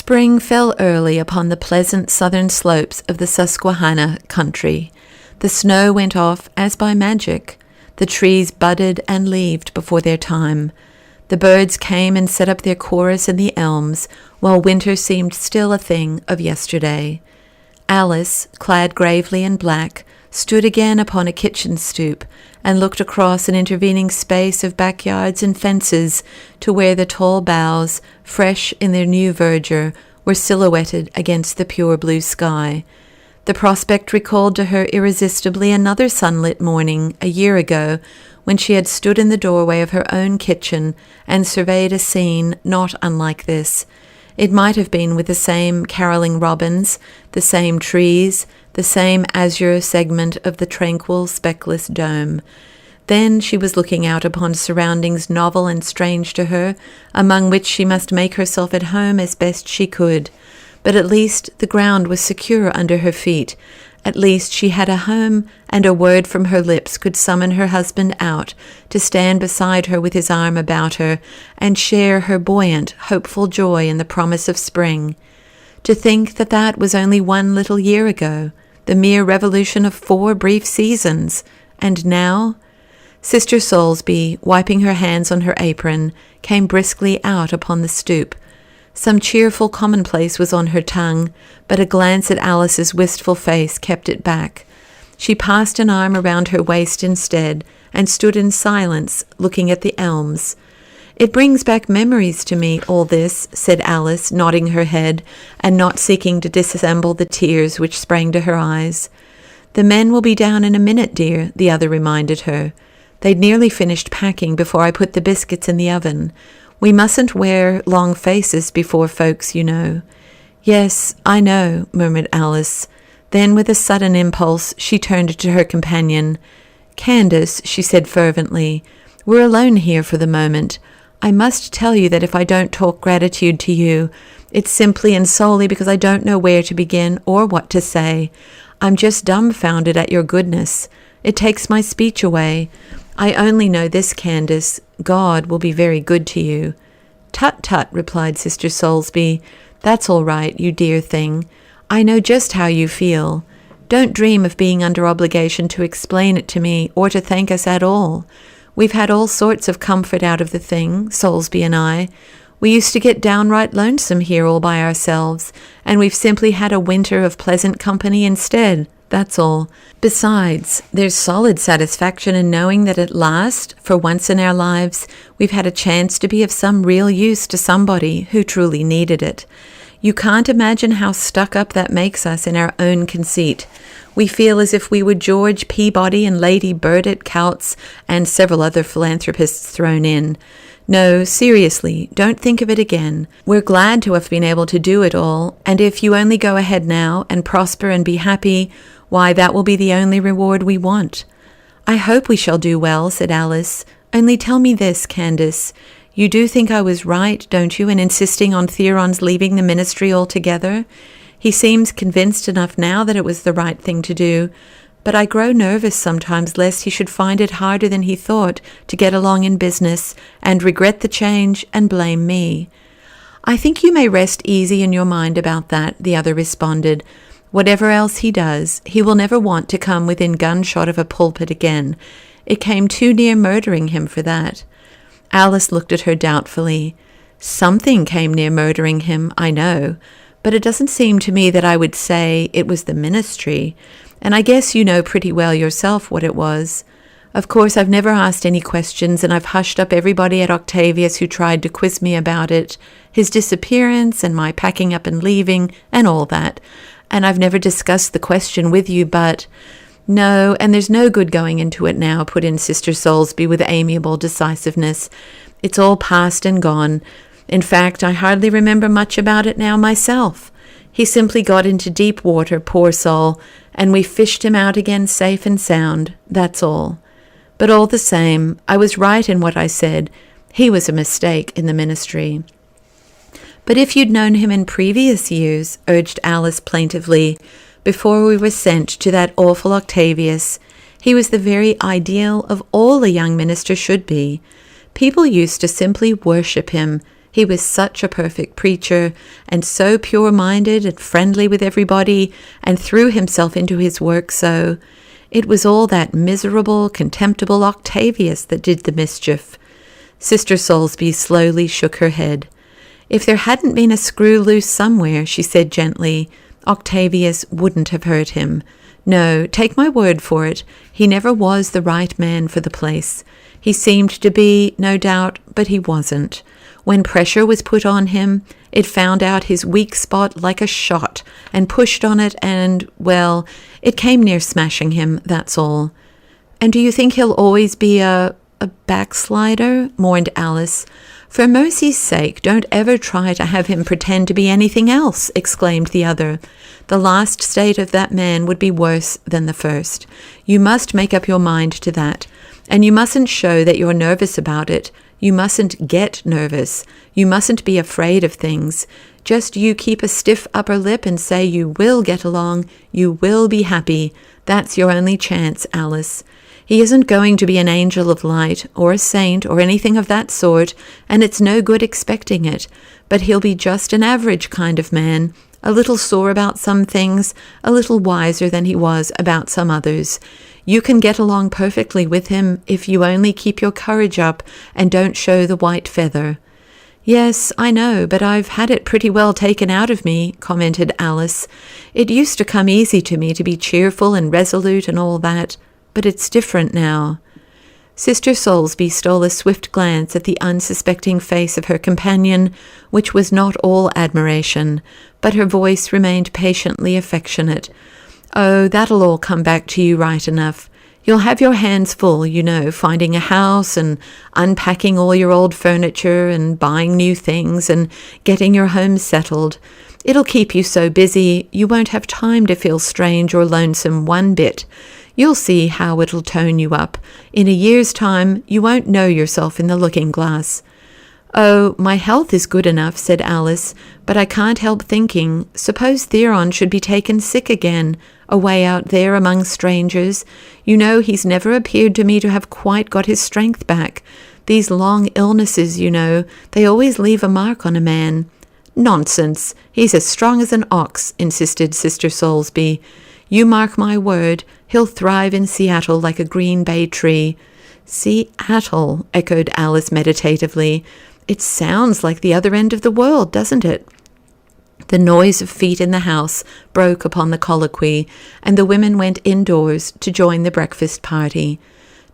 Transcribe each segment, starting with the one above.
Spring fell early upon the pleasant southern slopes of the Susquehanna country. The snow went off as by magic. The trees budded and leaved before their time. The birds came and set up their chorus in the elms, while winter seemed still a thing of yesterday. Alice, clad gravely in black, stood again upon a kitchen stoop and looked across an intervening space of backyards and fences to where the tall boughs, fresh in their new verdure, were silhouetted against the pure blue sky. The prospect recalled to her irresistibly another sunlit morning a year ago, when she had stood in the doorway of her own kitchen and surveyed a scene not unlike this. It might have been with the same carolling robins, the same trees, the same azure segment of the tranquil, speckless dome. Then she was looking out upon surroundings novel and strange to her, among which she must make herself at home as best she could. But at least the ground was secure under her feet. At least she had a home, and a word from her lips could summon her husband out to stand beside her with his arm about her and share her buoyant, hopeful joy in the promise of spring. To think that that was only one little year ago, the mere revolution of 4 brief seasons, and now? Sister Soulsby, wiping her hands on her apron, came briskly out upon the stoop. Some cheerful commonplace was on her tongue, but a glance at Alice's wistful face kept it back. She passed an arm around her waist instead, and stood in silence, looking at the elms. "It brings back memories to me, all this," said Alice, nodding her head, and not seeking to dissemble the tears which sprang to her eyes. "The men will be down in a minute, dear," the other reminded her. "They'd nearly finished packing before I put the biscuits in the oven. We mustn't wear long faces before folks, you know." "Yes, I know," murmured Alice. Then, with a sudden impulse, she turned to her companion. "Candace," she said fervently, "we're alone here for the moment. I must tell you that if I don't talk gratitude to you, it's simply and solely because I don't know where to begin or what to say. I'm just dumbfounded at your goodness. It takes my speech away. I only know this, Candace. God will be very good to you." "Tut, tut," replied Sister Soulsby. "That's all right, you dear thing. I know just how you feel. Don't dream of being under obligation to explain it to me or to thank us at all. We've had all sorts of comfort out of the thing, Soulsby and I. We used to get downright lonesome here all by ourselves, and we've simply had a winter of pleasant company instead. That's all. Besides, there's solid satisfaction in knowing that at last, for once in our lives, we've had a chance to be of some real use to somebody who truly needed it. You can't imagine how stuck up that makes us in our own conceit. We feel as if we were George Peabody and Lady Burdett Coutts and several other philanthropists thrown in. No, seriously, don't think of it again. We're glad to have been able to do it all, and if you only go ahead now and prosper and be happy, why, that will be the only reward we want." "I hope we shall do well," said Alice. "Only tell me this, Candace. You do think I was right, don't you, in insisting on Theron's leaving the ministry altogether? He seems convinced enough now that it was the right thing to do, but I grow nervous sometimes lest he should find it harder than he thought to get along in business and regret the change and blame me." "I think you may rest easy in your mind about that," the other responded. "Whatever else he does, he will never want to come within gunshot of a pulpit again. It came too near murdering him for that." Alice looked at her doubtfully. "Something came near murdering him, I know, but it doesn't seem to me that I would say it was the ministry, and I guess you know pretty well yourself what it was. Of course, I've never asked any questions, and I've hushed up everybody at Octavius who tried to quiz me about it, his disappearance and my packing up and leaving and all that. And I've never discussed the question with you, but—" "No, and there's no good going into it now," put in Sister Soulsby with amiable decisiveness. "It's all past and gone. In fact, I hardly remember much about it now myself. He simply got into deep water, poor soul, and we fished him out again safe and sound, that's all. But all the same, I was right in what I said. He was a mistake in the ministry." "But if you'd known him in previous years," urged Alice plaintively, "before we were sent to that awful Octavius, he was the very ideal of all a young minister should be. People used to simply worship him, He was such a perfect preacher, and so pure-minded and friendly with everybody, and threw himself into his work so. It was all that miserable, contemptible Octavius that did the mischief. Sister Soulsby slowly shook her head. If there hadn't been a screw loose somewhere, she said gently, Octavius wouldn't have hurt him. No, take my word for it, he never was the right man for the place. He seemed to be, no doubt, but he wasn't. When pressure was put on him, it found out his weak spot like a shot, and pushed on it and, well, it came near smashing him, that's all. And do you think he'll always be a backslider? Mourned Alice. For mercy's sake, don't ever try to have him pretend to be anything else, exclaimed the other. The last state of that man would be worse than the first. You must make up your mind to that. And you mustn't show that you're nervous about it. You mustn't get nervous. You mustn't be afraid of things. Just you keep a stiff upper lip and say you will get along. You will be happy. That's your only chance, Alice. He isn't going to be an angel of light, or a saint, or anything of that sort, and it's no good expecting it. But he'll be just an average kind of man, a little sore about some things, a little wiser than he was about some others. You can get along perfectly with him if you only keep your courage up and don't show the white feather. Yes, I know, but I've had it pretty well taken out of me, commented Alice. It used to come easy to me to be cheerful and resolute and all that, but it's different now. Sister Soulsby stole a swift glance at the unsuspecting face of her companion, which was not all admiration, but her voice remained patiently affectionate. Oh, that'll all come back to you right enough. You'll have your hands full, you know, finding a house and unpacking all your old furniture and buying new things and getting your home settled. It'll keep you so busy you won't have time to feel strange or lonesome one bit. You'll see how it'll tone you up. In a year's time, you won't know yourself in the looking-glass. Oh, my health is good enough, said Alice, but I can't help thinking, suppose Theron should be taken sick again, away out there among strangers. You know, he's never appeared to me to have quite got his strength back. These long illnesses, you know, they always leave a mark on a man. Nonsense, he's as strong as an ox, insisted Sister Soulsby. You mark my word, he'll thrive in Seattle like a green bay tree. Seattle, echoed Alice meditatively. It sounds like the other end of the world, doesn't it? The noise of feet in the house broke upon the colloquy, and the women went indoors to join the breakfast party.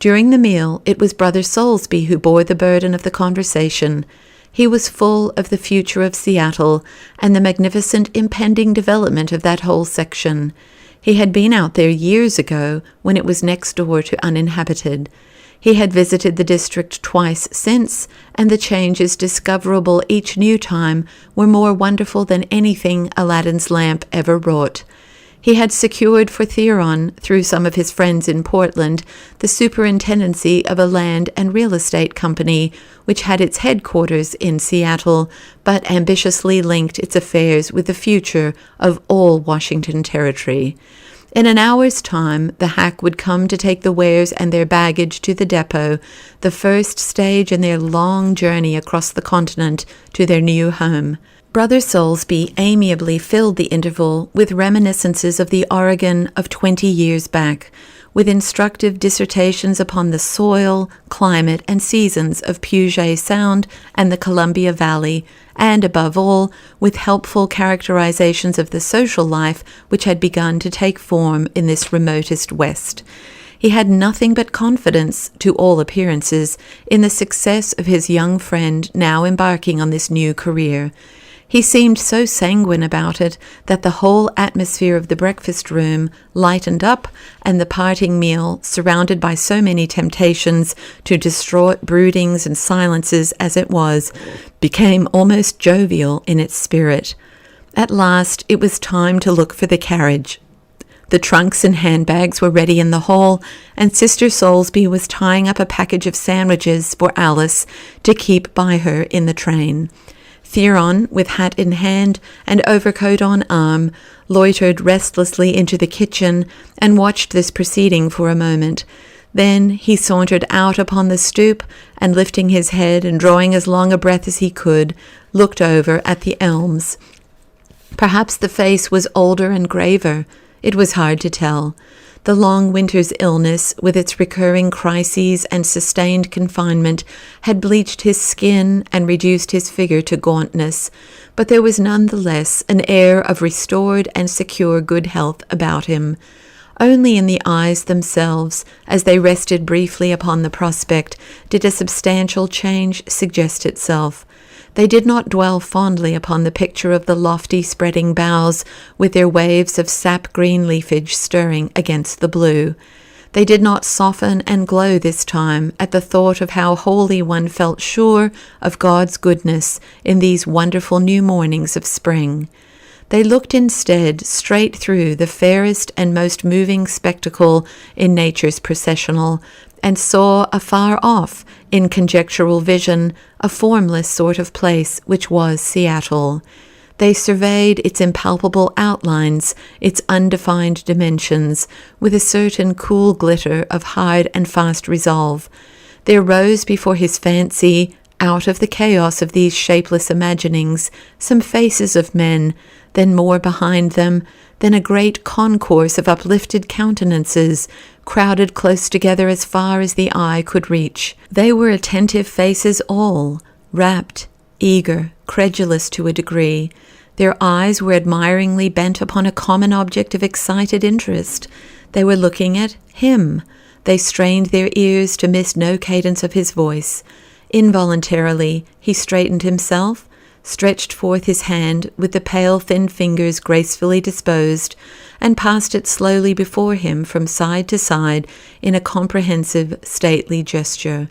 During the meal, it was Brother Soulsby who bore the burden of the conversation. He was full of the future of Seattle and the magnificent impending development of that whole section. He had been out there years ago when it was next door to uninhabited. He had visited the district twice since, and the changes discoverable each new time were more wonderful than anything Aladdin's lamp ever wrought. He had secured for Theron, through some of his friends in Portland, the superintendency of a land and real estate company, which had its headquarters in Seattle, but ambitiously linked its affairs with the future of all Washington Territory. In an hour's time, the hack would come to take the Wares and their baggage to the depot, the first stage in their long journey across the continent to their new home. Brother Soulsby amiably filled the interval with reminiscences of the Oregon of 20 years back, with instructive dissertations upon the soil, climate, and seasons of Puget Sound and the Columbia Valley, and, above all, with helpful characterizations of the social life which had begun to take form in this remotest West. He had nothing but confidence, to all appearances, in the success of his young friend now embarking on this new career. He seemed so sanguine about it that the whole atmosphere of the breakfast room lightened up, and the parting meal, surrounded by so many temptations to distraught broodings and silences as it was, became almost jovial in its spirit. At last it was time to look for the carriage. The trunks and handbags were ready in the hall, and Sister Soulsby was tying up a package of sandwiches for Alice to keep by her in the train. Theron, with hat in hand and overcoat on arm, loitered restlessly into the kitchen and watched this proceeding for a moment. Then he sauntered out upon the stoop and lifting his head and drawing as long a breath as he could, looked over at the elms. Perhaps the face was older and graver. It was hard to tell. The long winter's illness, with its recurring crises and sustained confinement, had bleached his skin and reduced his figure to gauntness, but there was none the less an air of restored and secure good health about him. Only in the eyes themselves, as they rested briefly upon the prospect, did a substantial change suggest itself. They did not dwell fondly upon the picture of the lofty spreading boughs, with their waves of sap-green leafage stirring against the blue. They did not soften and glow this time at the thought of how wholly one felt sure of God's goodness in these wonderful new mornings of spring. They looked instead straight through the fairest and most moving spectacle in nature's processional, and saw afar off, in conjectural vision, a formless sort of place which was Seattle. They surveyed its impalpable outlines, its undefined dimensions, with a certain cool glitter of hard and fast resolve. There rose before his fancy, out of the chaos of these shapeless imaginings, some faces of men, then more behind them, then a great concourse of uplifted countenances, crowded close together as far as the eye could reach. They were attentive faces all, rapt, eager, credulous to a degree. Their eyes were admiringly bent upon a common object of excited interest. They were looking at him. They strained their ears to miss no cadence of his voice. Involuntarily, he straightened himself, stretched forth his hand with the pale thin fingers gracefully disposed, and passed it slowly before him from side to side in a comprehensive, stately gesture.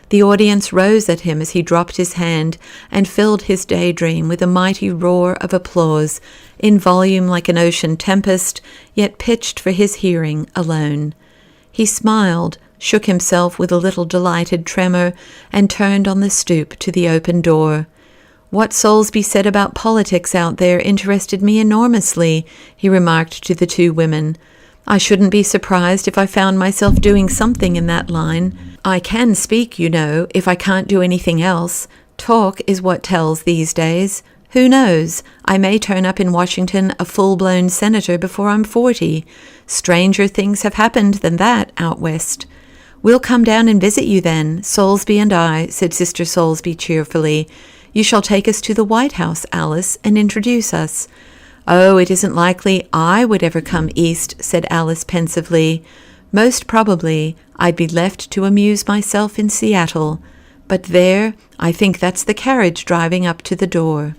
The audience rose at him as he dropped his hand and filled his daydream with a mighty roar of applause, in volume like an ocean tempest, yet pitched for his hearing alone. He smiled, shook himself with a little delighted tremor, and turned on the stoop to the open door. What Soulsby said about politics out there interested me enormously, he remarked to the two women. I shouldn't be surprised if I found myself doing something in that line. I can speak, you know, if I can't do anything else. Talk is what tells these days. Who knows? I may turn up in Washington a full-blown senator before I'm 40. Stranger things have happened than that out west. We'll come down and visit you then, Soulsby and I, said Sister Soulsby cheerfully. You shall take us to the White House, Alice, and introduce us. Oh, it isn't likely I would ever come east, said Alice pensively. Most probably I'd be left to amuse myself in Seattle. But there, I think that's the carriage driving up to the door.